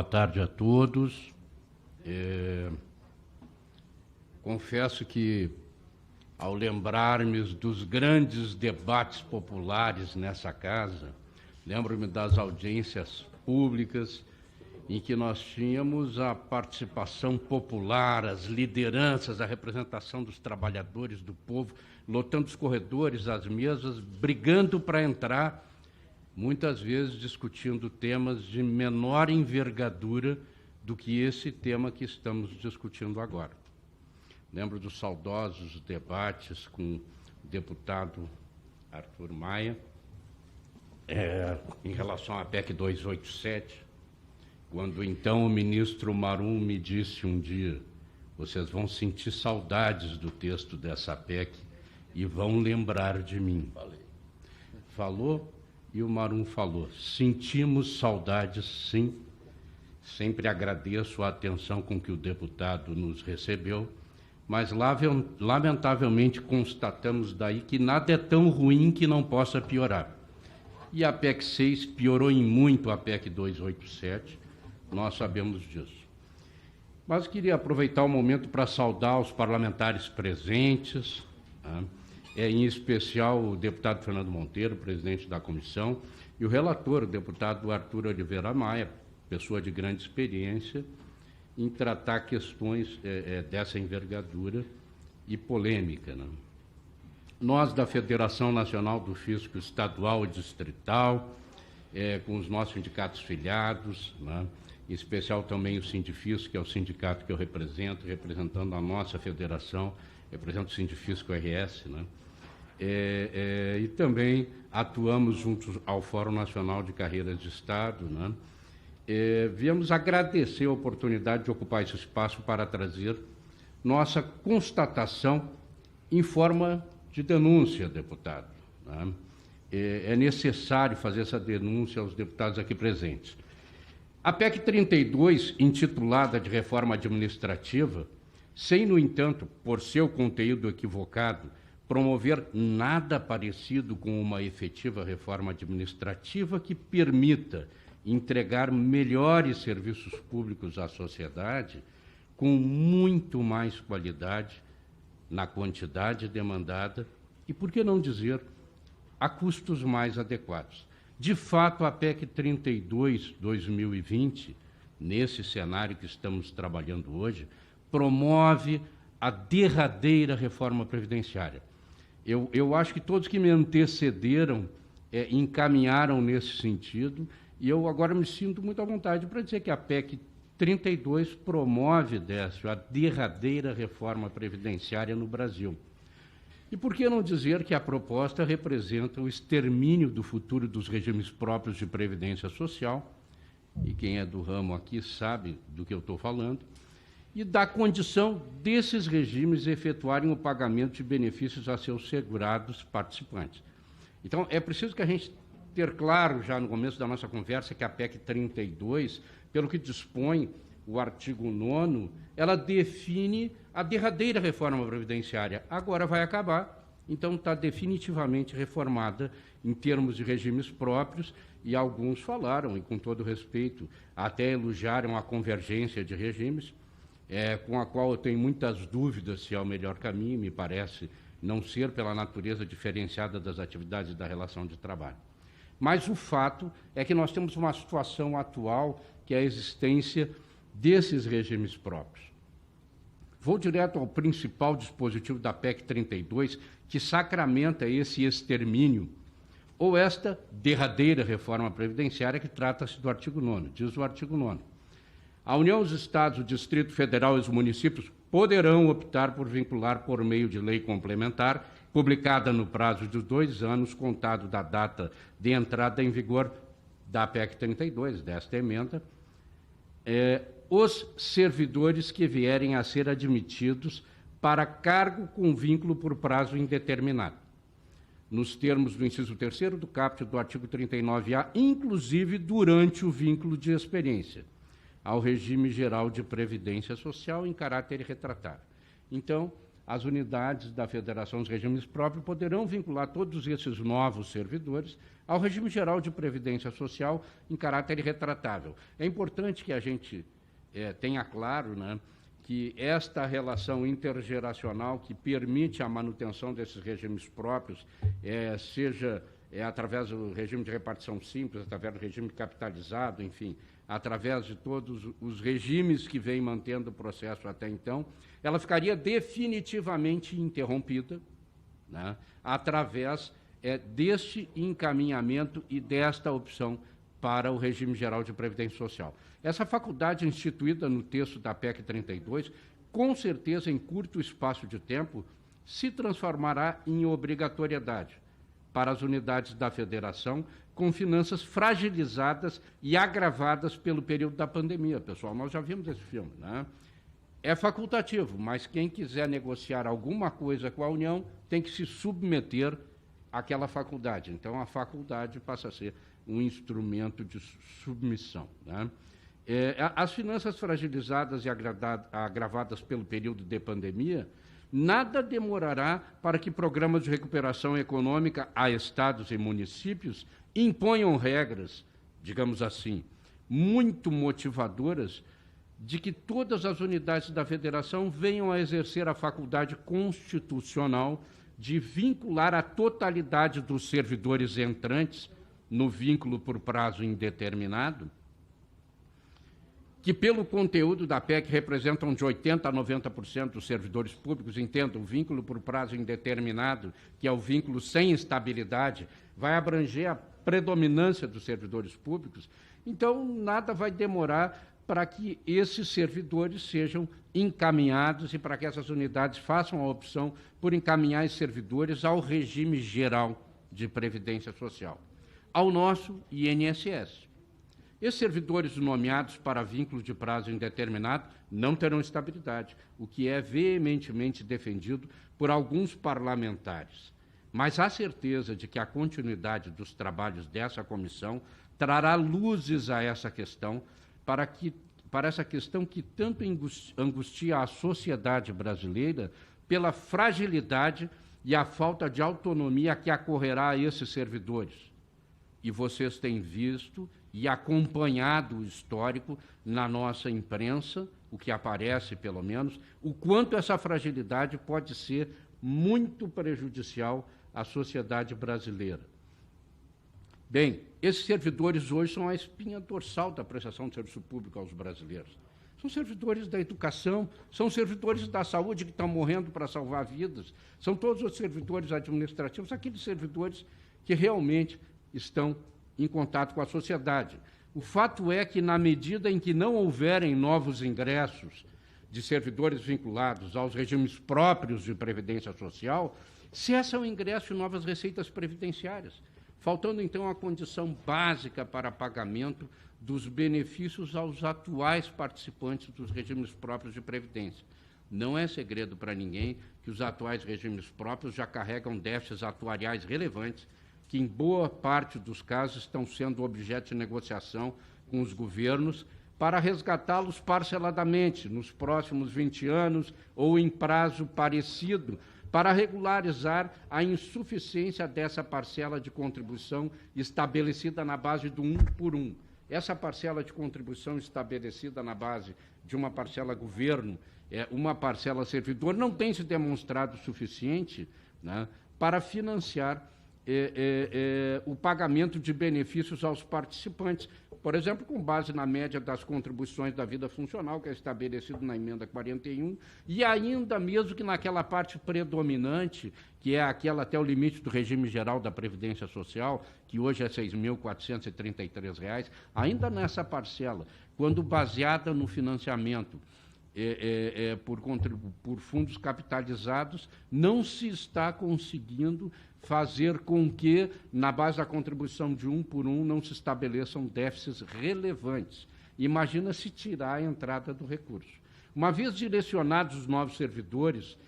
tarde a todos. Confesso que, ao lembrarmos dos grandes debates populares nessa casa, lembro-me das audiências públicas em que nós tínhamos a participação popular, as lideranças, a representação dos trabalhadores, do povo, lotando os corredores, as mesas, brigando para entrar, muitas vezes discutindo temas de menor envergadura do que esse tema que estamos discutindo agora. Lembro dos saudosos debates com o deputado Arthur Maia, em relação à PEC 287, quando então o ministro Marum me disse um dia: vocês vão sentir saudades do texto dessa PEC e vão lembrar de mim. Falou e o Marum falou. Sentimos saudades, sim. Sempre agradeço a atenção com que o deputado nos recebeu, mas lamentavelmente constatamos daí que nada é tão ruim que não possa piorar. E a PEC 6 piorou em muito a PEC 287, nós sabemos disso. Mas queria aproveitar o momento para saudar os parlamentares presentes, em especial o deputado Fernando Monteiro, presidente da comissão, e o relator, o deputado Arthur Oliveira Maia, pessoa de grande experiência em tratar questões dessa envergadura e polêmica, né? Nós, da Federação Nacional do Fisco Estadual e Distrital, com os nossos sindicatos filiados, né? Em especial também o Sindifisco, que é o sindicato que eu represento, representando a nossa federação, represento o Sindifisco RS, né? E também atuamos juntos ao Fórum Nacional de Carreiras de Estado, né? Viemos agradecer a oportunidade de ocupar esse espaço para trazer nossa constatação em forma de denúncia, deputado, né? É necessário fazer essa denúncia aos deputados aqui presentes. A PEC 32, intitulada de reforma administrativa, sem, no entanto, por seu conteúdo equivocado, promover nada parecido com uma efetiva reforma administrativa que permita entregar melhores serviços públicos à sociedade com muito mais qualidade na quantidade demandada e, por que não dizer, a custos mais adequados. De fato, a PEC 32/2020, nesse cenário que estamos trabalhando hoje, promove a derradeira reforma previdenciária. Eu acho que todos que me antecederam encaminharam nesse sentido, e eu agora me sinto muito à vontade para dizer que a PEC 32 promove, Décio, a derradeira reforma previdenciária no Brasil. E por que não dizer que a proposta representa o extermínio do futuro dos regimes próprios de previdência social, e quem é do ramo aqui sabe do que eu estou falando, e da condição desses regimes efetuarem o pagamento de benefícios a seus segurados participantes. Então, é preciso que a gente ter claro, já no começo da nossa conversa, que a PEC 32, pelo que dispõe o artigo 9º, ela define a derradeira reforma previdenciária. Agora vai acabar, então está definitivamente reformada em termos de regimes próprios, e alguns falaram, e com todo respeito, até elogiaram a convergência de regimes, com a qual eu tenho muitas dúvidas se é o melhor caminho, me parece não ser pela natureza diferenciada das atividades da relação de trabalho. Mas o fato é que nós temos uma situação atual, que é a existência desses regimes próprios. Vou direto ao principal dispositivo da PEC 32, que sacramenta esse extermínio, ou esta derradeira reforma previdenciária, que trata-se do artigo 9º. Diz o artigo 9º. A União, os Estados, o Distrito Federal e os municípios poderão optar por vincular por meio de lei complementar, publicada no prazo de 2 anos, contado da data de entrada em vigor da PEC 32, desta emenda, os servidores que vierem a ser admitidos para cargo com vínculo por prazo indeterminado, nos termos do inciso 3º do caput do artigo 39A, inclusive durante o vínculo de experiência, ao regime geral de previdência social em caráter retratário. Então, as unidades da federação, os regimes próprios, poderão vincular todos esses novos servidores ao regime geral de previdência social em caráter retratável. É importante que a gente tenha claro, né, que esta relação intergeracional que permite a manutenção desses regimes próprios, seja através do regime de repartição simples, através do regime capitalizado, enfim, através de todos os regimes que vêm mantendo o processo até então, ela ficaria definitivamente interrompida, né, através deste encaminhamento e desta opção para o regime geral de previdência social. Essa faculdade instituída no texto da PEC 32, com certeza, em curto espaço de tempo, se transformará em obrigatoriedade para as unidades da federação com finanças fragilizadas e agravadas pelo período da pandemia. Pessoal, nós já vimos esse filme, né? É facultativo, mas quem quiser negociar alguma coisa com a União tem que se submeter àquela faculdade. Então, a faculdade passa a ser um instrumento de submissão, né? As finanças fragilizadas e agravadas pelo período de pandemia, nada demorará para que programas de recuperação econômica a estados e municípios imponham regras, digamos assim, muito motivadoras de que todas as unidades da federação venham a exercer a faculdade constitucional de vincular a totalidade dos servidores entrantes no vínculo por prazo indeterminado, que pelo conteúdo da PEC representam de 80% a 90% dos servidores públicos. Entendam, o vínculo por prazo indeterminado, que é o vínculo sem estabilidade, vai abranger a predominância dos servidores públicos. Então, nada vai demorar para que esses servidores sejam encaminhados e para que essas unidades façam a opção por encaminhar esses servidores ao regime geral de previdência social, ao nosso INSS. Esses servidores nomeados para vínculo de prazo indeterminado não terão estabilidade, o que é veementemente defendido por alguns parlamentares. Mas há certeza de que a continuidade dos trabalhos dessa comissão trará luzes a essa questão, para essa questão que tanto angustia a sociedade brasileira pela fragilidade e a falta de autonomia que ocorrerá a esses servidores. E vocês têm visto e acompanhado o histórico na nossa imprensa, o que aparece, pelo menos, o quanto essa fragilidade pode ser muito prejudicial à sociedade brasileira. Bem, esses servidores hoje são a espinha dorsal da prestação de serviço público aos brasileiros. São servidores da educação, são servidores da saúde que estão morrendo para salvar vidas, são todos os servidores administrativos, aqueles servidores que realmente estão em contato com a sociedade. O fato é que, na medida em que não houverem novos ingressos de servidores vinculados aos regimes próprios de previdência social, cessa o ingresso de novas receitas previdenciárias, faltando, então, a condição básica para pagamento dos benefícios aos atuais participantes dos regimes próprios de previdência. Não é segredo para ninguém que os atuais regimes próprios já carregam déficits atuariais relevantes, que em boa parte dos casos estão sendo objeto de negociação com os governos para resgatá-los parceladamente nos próximos 20 anos ou em prazo parecido, para regularizar a insuficiência dessa parcela de contribuição estabelecida na base do 1 por 1. Essa parcela de contribuição estabelecida na base de uma parcela governo, uma parcela servidor, não tem se demonstrado suficiente, né, para financiar o pagamento de benefícios aos participantes, por exemplo, com base na média das contribuições da vida funcional, que é estabelecido na emenda 41, e ainda mesmo que naquela parte predominante, que é aquela até o limite do regime geral da Previdência Social, que hoje é R$ 6.433, ainda nessa parcela, quando baseada no financiamento por fundos capitalizados, não se está conseguindo fazer com que, na base da contribuição de 1 por 1, não se estabeleçam déficits relevantes. Imagina se tirar a entrada do recurso. Uma vez direcionados os novos servidores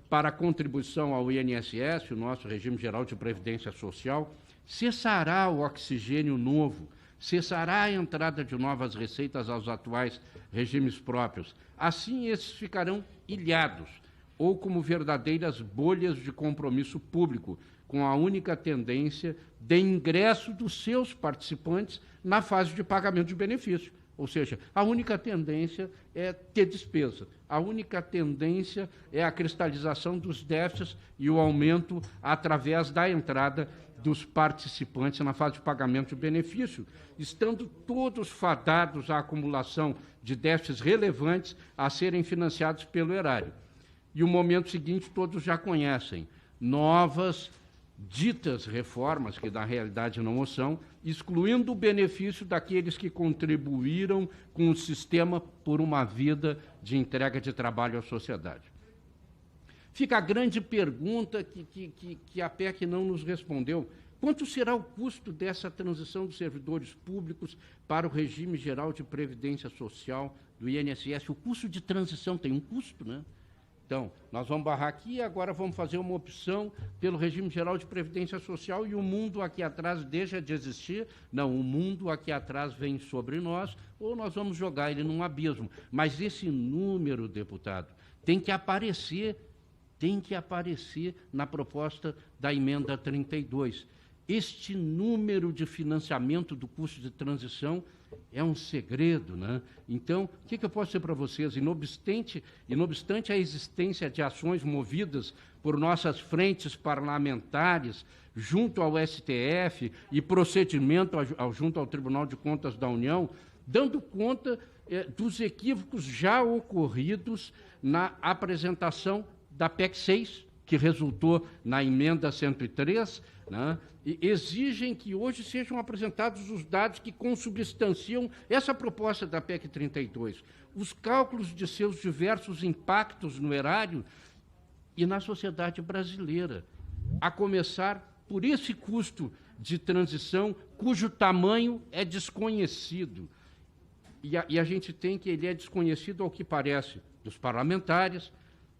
para a contribuição ao INSS, o nosso regime geral de previdência social, cessará o oxigênio novo, cessará a entrada de novas receitas aos atuais regimes próprios. Assim, esses ficarão ilhados, ou como verdadeiras bolhas de compromisso público, com a única tendência de ingresso dos seus participantes na fase de pagamento de benefício. Ou seja, a única tendência é ter despesa, a única tendência é a cristalização dos déficits e o aumento através da entrada dos participantes na fase de pagamento de benefício, estando todos fadados à acumulação de déficits relevantes a serem financiados pelo erário. E o momento seguinte todos já conhecem, novas ditas reformas, que na realidade não o são, excluindo o benefício daqueles que contribuíram com o sistema por uma vida de entrega de trabalho à sociedade. Fica a grande pergunta que a PEC não nos respondeu. Quanto será o custo dessa transição dos servidores públicos para o regime geral de previdência social do INSS? O custo de transição tem um custo, né? Então, nós vamos barrar aqui e agora vamos fazer uma opção pelo regime geral de previdência social e o mundo aqui atrás deixa de existir. Não, o mundo aqui atrás vem sobre nós ou nós vamos jogar ele num abismo. Mas esse número, deputado, tem que aparecer na proposta da emenda 32. Este número de financiamento do custo de transição é um segredo, né? Então, o que eu posso dizer para vocês? E não obstante a existência de ações movidas por nossas frentes parlamentares junto ao STF e procedimento junto ao Tribunal de Contas da União, dando conta dos equívocos já ocorridos na apresentação da PEC 6, que resultou na emenda 103, né, e exigem que hoje sejam apresentados os dados que consubstanciam essa proposta da PEC 32, os cálculos de seus diversos impactos no erário e na sociedade brasileira, a começar por esse custo de transição cujo tamanho é desconhecido. E a gente tem que ele é desconhecido, ao que parece, dos parlamentares,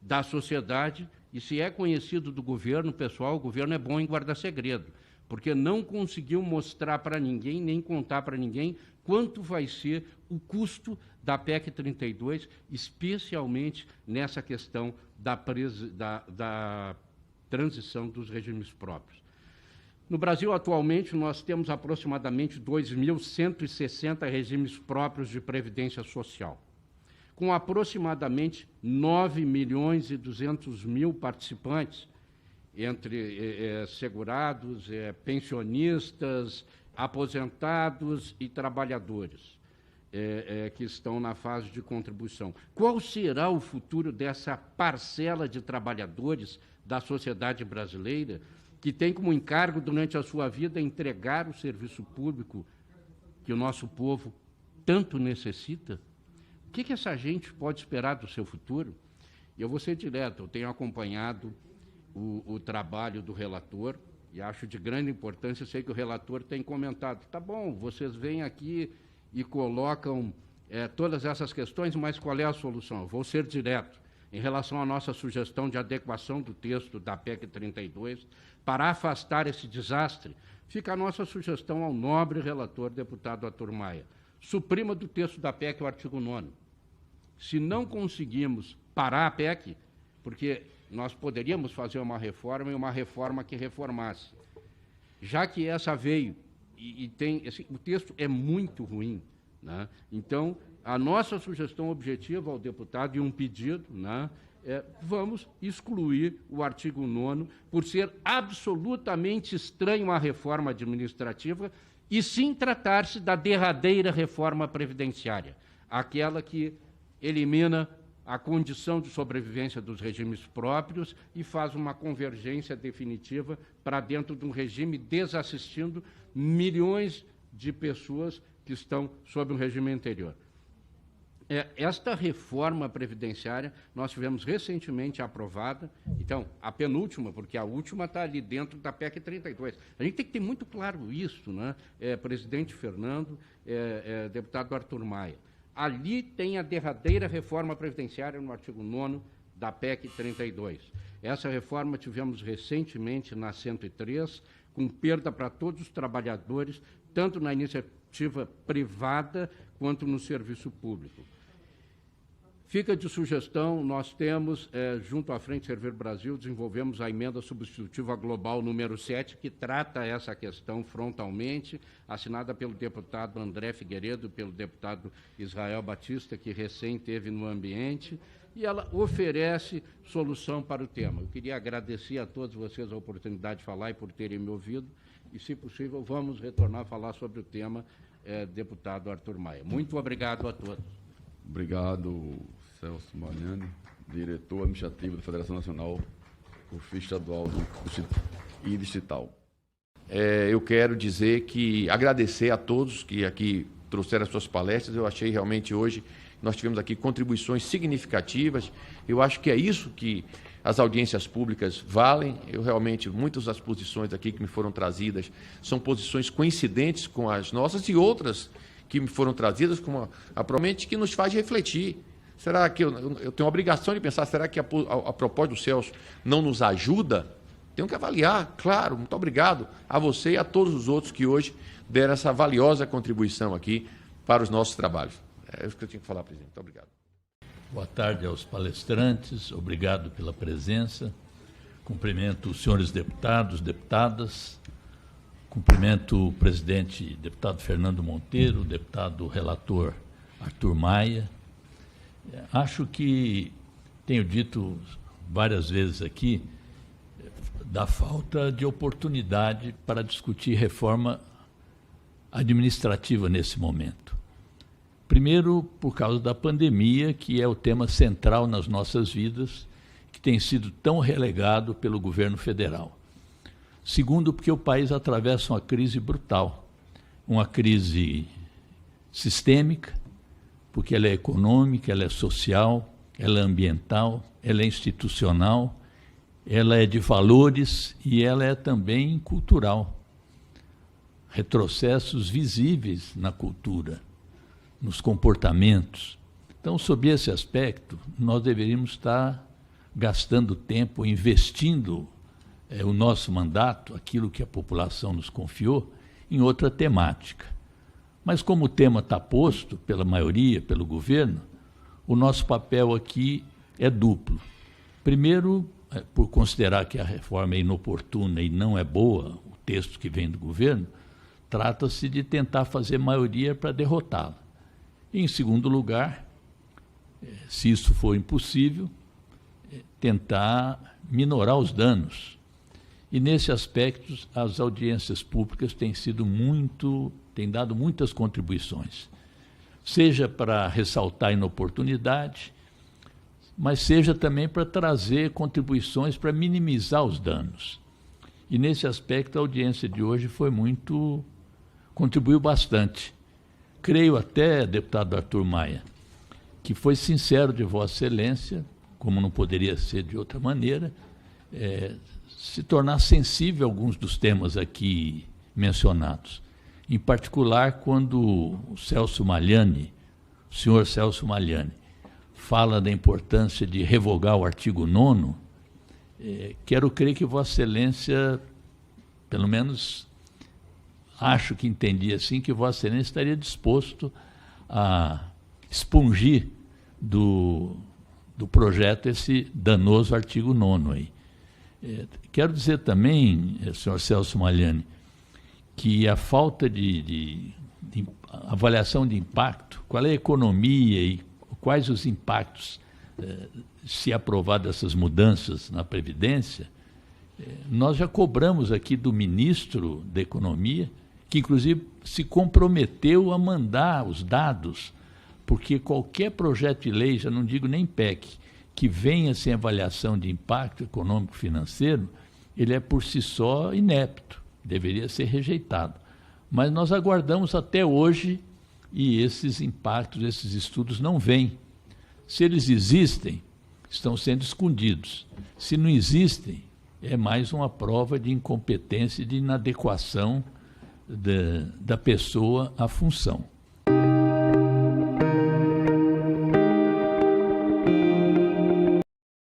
da sociedade, e se é conhecido do governo, pessoal, o governo é bom em guardar segredo, porque não conseguiu mostrar para ninguém, nem contar para ninguém, quanto vai ser o custo da PEC 32, especialmente nessa questão da transição dos regimes próprios. No Brasil, atualmente, nós temos aproximadamente 2.160 regimes próprios de previdência social, com aproximadamente 9.200.000 participantes, entre segurados, pensionistas, aposentados e trabalhadores, que estão na fase de contribuição. Qual será o futuro dessa parcela de trabalhadores da sociedade brasileira que tem como encargo, durante a sua vida, entregar o serviço público que o nosso povo tanto necessita? O que essa gente pode esperar do seu futuro? Eu vou ser direto, eu tenho acompanhado o trabalho do relator e acho de grande importância. Eu sei que o relator tem comentado, tá bom, vocês vêm aqui e colocam todas essas questões, mas qual é a solução? Eu vou ser direto. Em relação à nossa sugestão de adequação do texto da PEC 32, para afastar esse desastre, fica a nossa sugestão ao nobre relator, deputado Arthur Maia. Suprima do texto da PEC o artigo 9º. Se não conseguimos parar a PEC, porque nós poderíamos fazer uma reforma e uma reforma que reformasse. Já que essa veio e tem... o texto é muito ruim, né? Então, a nossa sugestão objetiva ao deputado e um pedido, né, vamos excluir o artigo 9º por ser absolutamente estranho à reforma administrativa e sim tratar-se da derradeira reforma previdenciária, aquela que elimina a condição de sobrevivência dos regimes próprios e faz uma convergência definitiva para dentro de um regime, desassistindo milhões de pessoas que estão sob um regime anterior. Esta reforma previdenciária nós tivemos recentemente aprovada, então, a penúltima, porque a última está ali dentro da PEC 32. A gente tem que ter muito claro isso, né? Presidente Fernando, deputado Arthur Maia. Ali tem a derradeira reforma previdenciária no artigo 9º da PEC 32. Essa reforma tivemos recentemente na 103, com perda para todos os trabalhadores, tanto na iniciativa privada quanto no serviço público. Fica de sugestão, nós temos, junto à Frente Servir Brasil, desenvolvemos a emenda substitutiva global número 7, que trata essa questão frontalmente, assinada pelo deputado André Figueiredo, pelo deputado Israel Batista, que recém esteve no ambiente, e ela oferece solução para o tema. Eu queria agradecer a todos vocês a oportunidade de falar e por terem me ouvido, e, se possível, vamos retornar a falar sobre o tema, deputado Arthur Maia. Muito obrigado a todos. Obrigado, Celso Malhani, diretor administrativo da Federação Nacional Curfis Estadual e Distrital. Eu quero dizer que agradecer a todos que aqui trouxeram as suas palestras. Eu achei realmente hoje nós tivemos aqui contribuições significativas. Eu acho que é isso que as audiências públicas valem. Eu realmente, muitas das posições aqui que me foram trazidas são posições coincidentes com as nossas e outras que me foram trazidas, como provavelmente que nos faz refletir. Será que eu tenho a obrigação de pensar, será que a proposta do Celso não nos ajuda? Tenho que avaliar, claro. Muito obrigado a você e a todos os outros que hoje deram essa valiosa contribuição aqui para os nossos trabalhos. É isso que eu tinha que falar, presidente. Muito obrigado. Boa tarde aos palestrantes, obrigado pela presença. Cumprimento os senhores deputados, deputadas. Cumprimento o presidente, deputado Fernando Monteiro, o deputado relator Arthur Maia. Acho que tenho dito várias vezes aqui da falta de oportunidade para discutir reforma administrativa nesse momento. Primeiro, por causa da pandemia, que é o tema central nas nossas vidas, que tem sido tão relegado pelo governo federal. Segundo, porque o país atravessa uma crise brutal, uma crise sistêmica, porque ela é econômica, ela é social, ela é ambiental, ela é institucional, ela é de valores e ela é também cultural. Retrocessos visíveis na cultura, nos comportamentos. Então, sob esse aspecto, nós deveríamos estar gastando tempo, investindo o nosso mandato, aquilo que a população nos confiou, em outra temática. Mas como o tema está posto pela maioria, pelo governo, o nosso papel aqui é duplo. Primeiro, por considerar que a reforma é inoportuna e não é boa, o texto que vem do governo, trata-se de tentar fazer maioria para derrotá-la. Em segundo lugar, se isso for impossível, tentar minorar os danos. E, nesse aspecto, as audiências públicas têm dado muitas contribuições, seja para ressaltar a inoportunidade, mas seja também para trazer contribuições para minimizar os danos. E, nesse aspecto, a audiência de hoje contribuiu bastante. Creio até, deputado Arthur Maia, que foi sincero de Vossa Excelência, como não poderia ser de outra maneira, se tornar sensível a alguns dos temas aqui mencionados. Em particular, quando o senhor Celso Malhani, fala da importância de revogar o artigo 9º, quero crer que Vossa Excelência, pelo menos acho que entendi assim, que Vossa Excelência estaria disposto a expungir do projeto esse danoso artigo 9º aí. Quero dizer também, senhor Celso Malhani, que a falta de avaliação de impacto, qual é a economia e quais os impactos se aprovar dessas mudanças na Previdência, nós já cobramos aqui do ministro da Economia, que inclusive se comprometeu a mandar os dados, porque qualquer projeto de lei, já não digo nem PEC, que venha sem avaliação de impacto econômico-financeiro, ele é por si só inepto, deveria ser rejeitado. Mas nós aguardamos até hoje e esses impactos, esses estudos não vêm. Se eles existem, estão sendo escondidos. Se não existem, é mais uma prova de incompetência e de inadequação da pessoa à função.